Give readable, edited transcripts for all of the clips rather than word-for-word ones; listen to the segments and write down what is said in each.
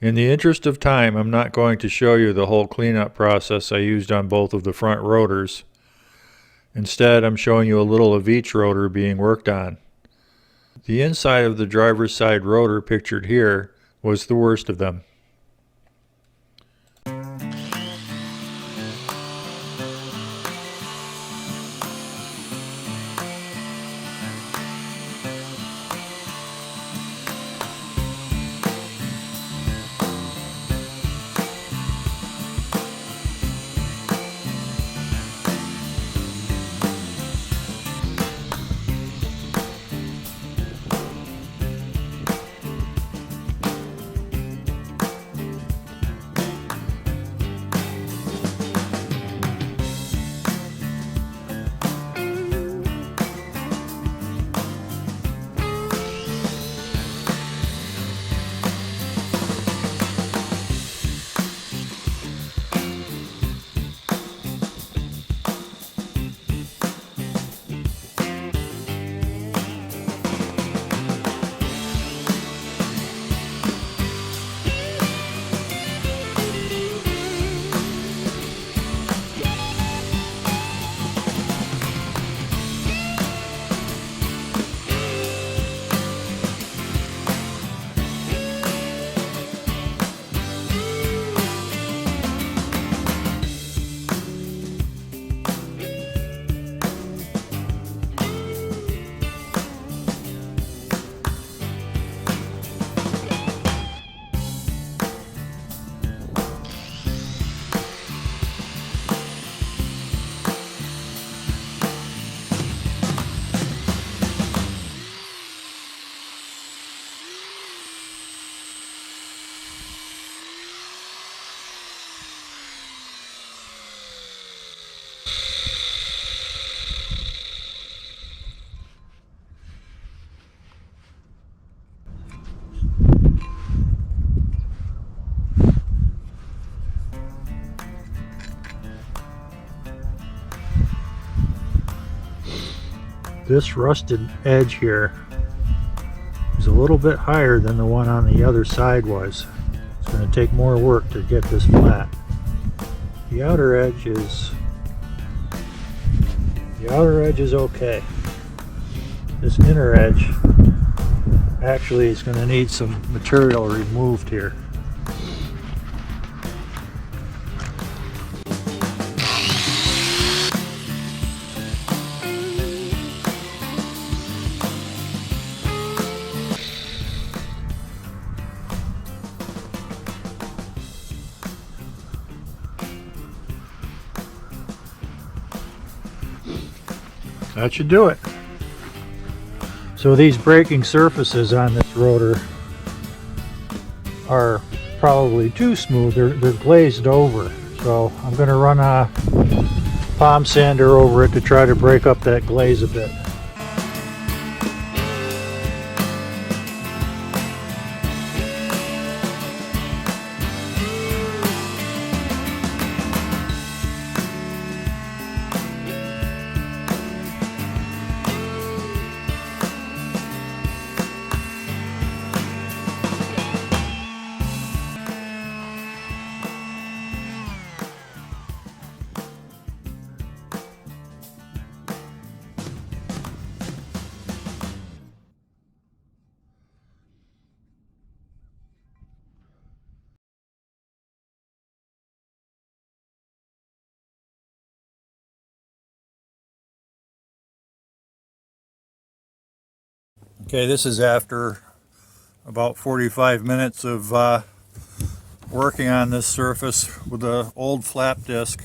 In the interest of time, I'm not going to show you the whole cleanup process I used on both of the front rotors. Instead, I'm showing you a little of each rotor being worked on. The inside of the driver's side rotor pictured here was the worst of them. This rusted edge here is a little bit higher than the one on the other side was. It's going to take more work to get this flat. The outer edge is okay. This inner edge actually is going to need some material removed here. That should do it. So these braking surfaces on this rotor are probably too smooth. They're glazed over. So I'm going to run a palm sander over it to try to break up that glaze a bit. Okay, this is after about 45 minutes of working on this surface with the old flap disc.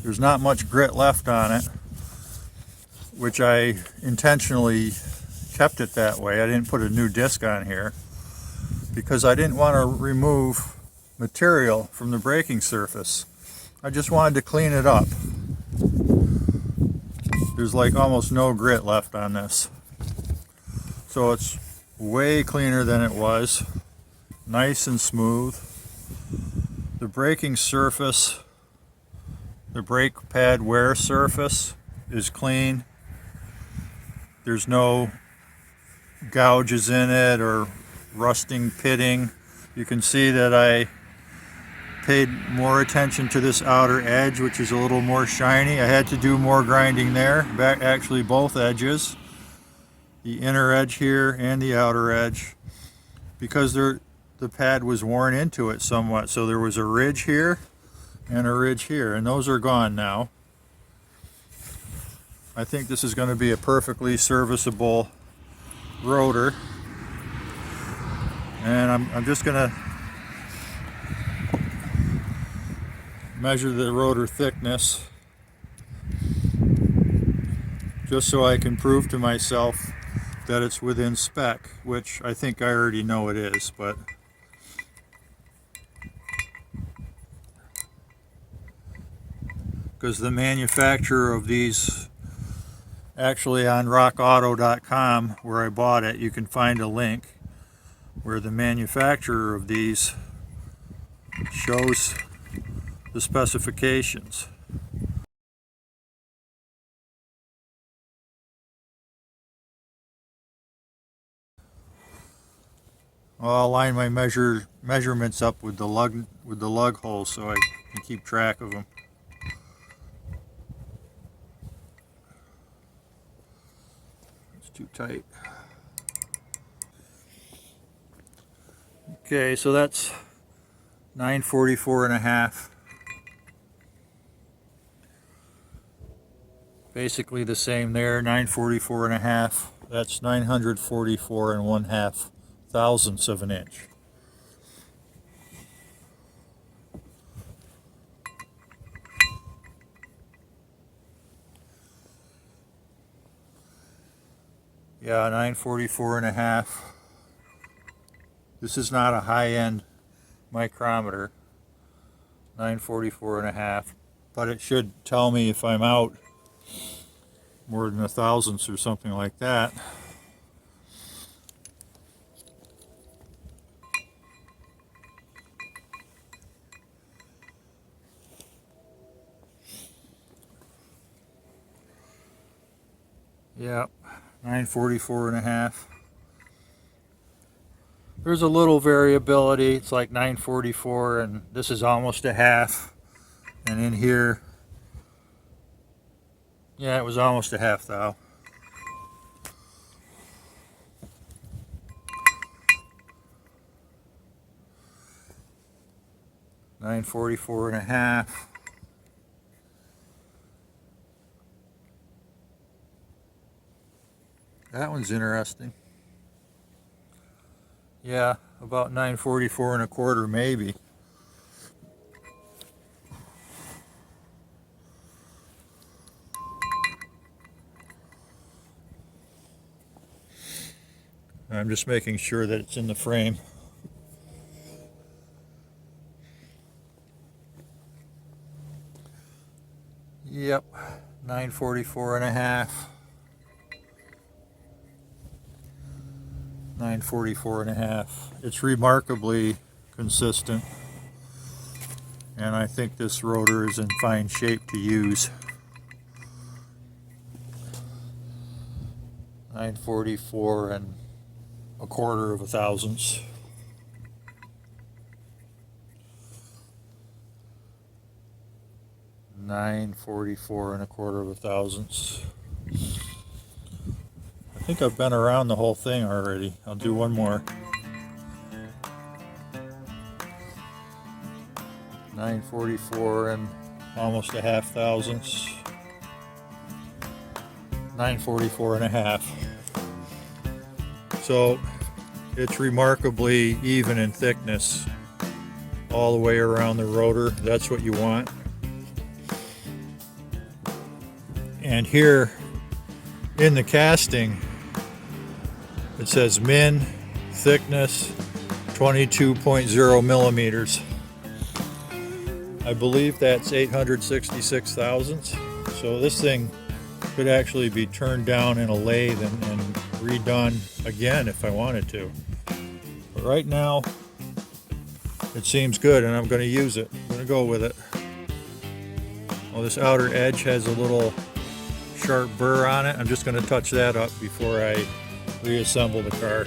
There's not much grit left on it, which I intentionally kept it that way. I didn't put a new disc on here because I didn't want to remove material from the braking surface. I just wanted to clean it up. There's like almost no grit left on this. So it's way cleaner than it was, nice and smooth. The braking surface, the brake pad wear surface is clean. There's no gouges in it or rusting pitting. You can see that I paid more attention to this outer edge, which is a little more shiny. I had to do more grinding there, actually both edges, the inner edge here and the outer edge, because the pad was worn into it somewhat. So there was a ridge here and a ridge here, and those are gone now. I think this is going to be a perfectly serviceable rotor, and I'm just going to measure the rotor thickness just so I can prove to myself that it's within spec, which I think I already know it is, but because the manufacturer of these, actually on rockauto.com where I bought it, you can find a link where the manufacturer of these shows the specifications. Well, I'll line my measurements up with the lug holes so I can keep track of them. It's too tight. Okay, so that's 944.5. Basically the same there, 944.5. That's 944.5 thousandths of an inch. Yeah, 944.5. This is not a high-end micrometer, 944.5, but it should tell me if I'm out more than a thousandths or something like that. Yep, 944.5. There's a little variability. It's like 944, and this is almost a half. And in here, yeah, it was almost a half thou. $944.5. That one's interesting. Yeah, about 944.25 maybe. I'm just making sure that it's in the frame. Yep, 944.5. 944.5. It's remarkably consistent, and I think this rotor is in fine shape to use. 944.25 thousandths. $944.25 thousandths. I think I've been around the whole thing already. I'll do one more. 944 and almost a half thousandths. 944.5. So it's remarkably even in thickness all the way around the rotor. That's what you want. And here in the casting, it says min thickness 22.0 millimeters. I believe that's 866 thousandths. So this thing could actually be turned down in a lathe and redone again if I wanted to. But right now, it seems good, and I'm going to use it. I'm going to go with it. Well, this outer edge has a little sharp burr on it. I'm just going to touch that up before I reassemble the car.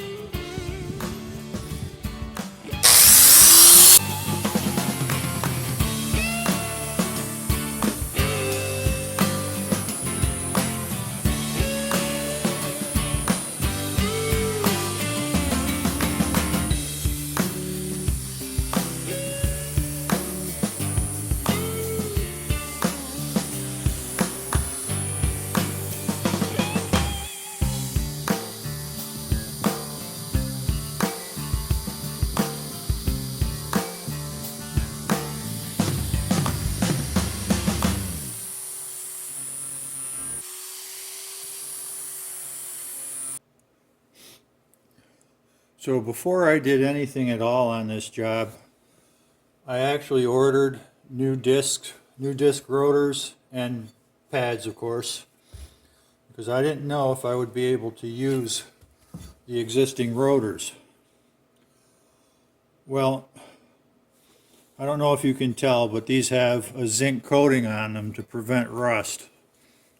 So before I did anything at all on this job, I actually ordered new disc rotors and pads, of course, because I didn't know if I would be able to use the existing rotors. Well, I don't know if you can tell, but these have a zinc coating on them to prevent rust.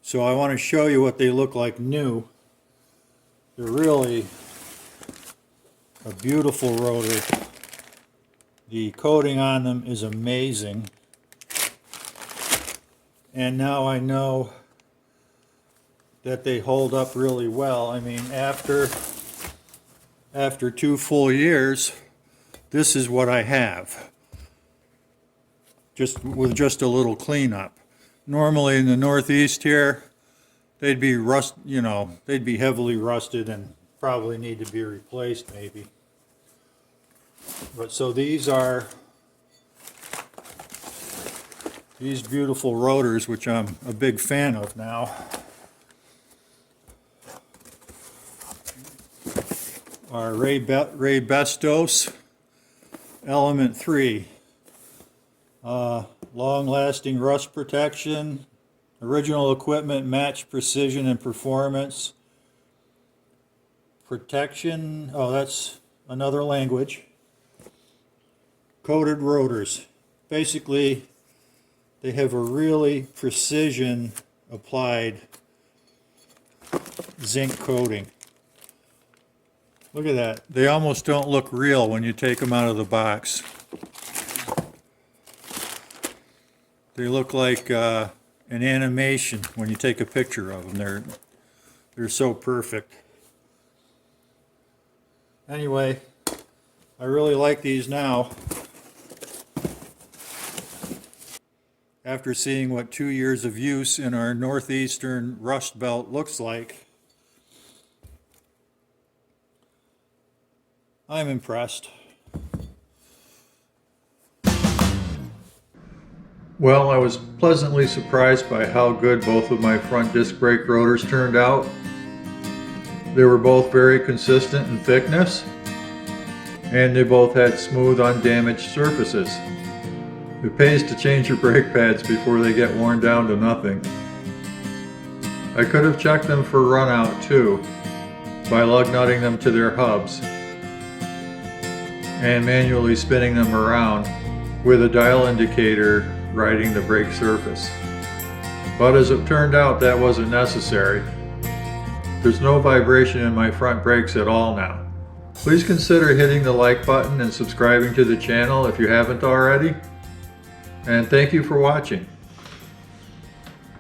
So I want to show you what they look like new. They're really a beautiful rotor. The coating on them is amazing. And now I know that they hold up really well. I mean, after 2 full years, this is what I have. With just a little cleanup. Normally in the Northeast here, they'd be they'd be heavily rusted and probably need to be replaced maybe. But so these are these beautiful rotors, which I'm a big fan of now. Are Ray Bestos Element 3. Long-lasting rust protection, original equipment, match precision and performance. Protection, oh, that's another language. Coated rotors. Basically, they have a really precision applied zinc coating. Look at that. They almost don't look real when you take them out of the box. They look like an animation when you take a picture of them. They're so perfect. Anyway, I really like these now. After seeing what 2 years of use in our northeastern rust belt looks like, I'm impressed. Well, I was pleasantly surprised by how good both of my front disc brake rotors turned out. They were both very consistent in thickness, and they both had smooth, undamaged surfaces. It pays to change your brake pads before they get worn down to nothing. I could have checked them for run out too, by lug nutting them to their hubs and manually spinning them around with a dial indicator riding the brake surface. But as it turned out, that wasn't necessary. There's no vibration in my front brakes at all now. Please consider hitting the like button and subscribing to the channel if you haven't already. And thank you for watching.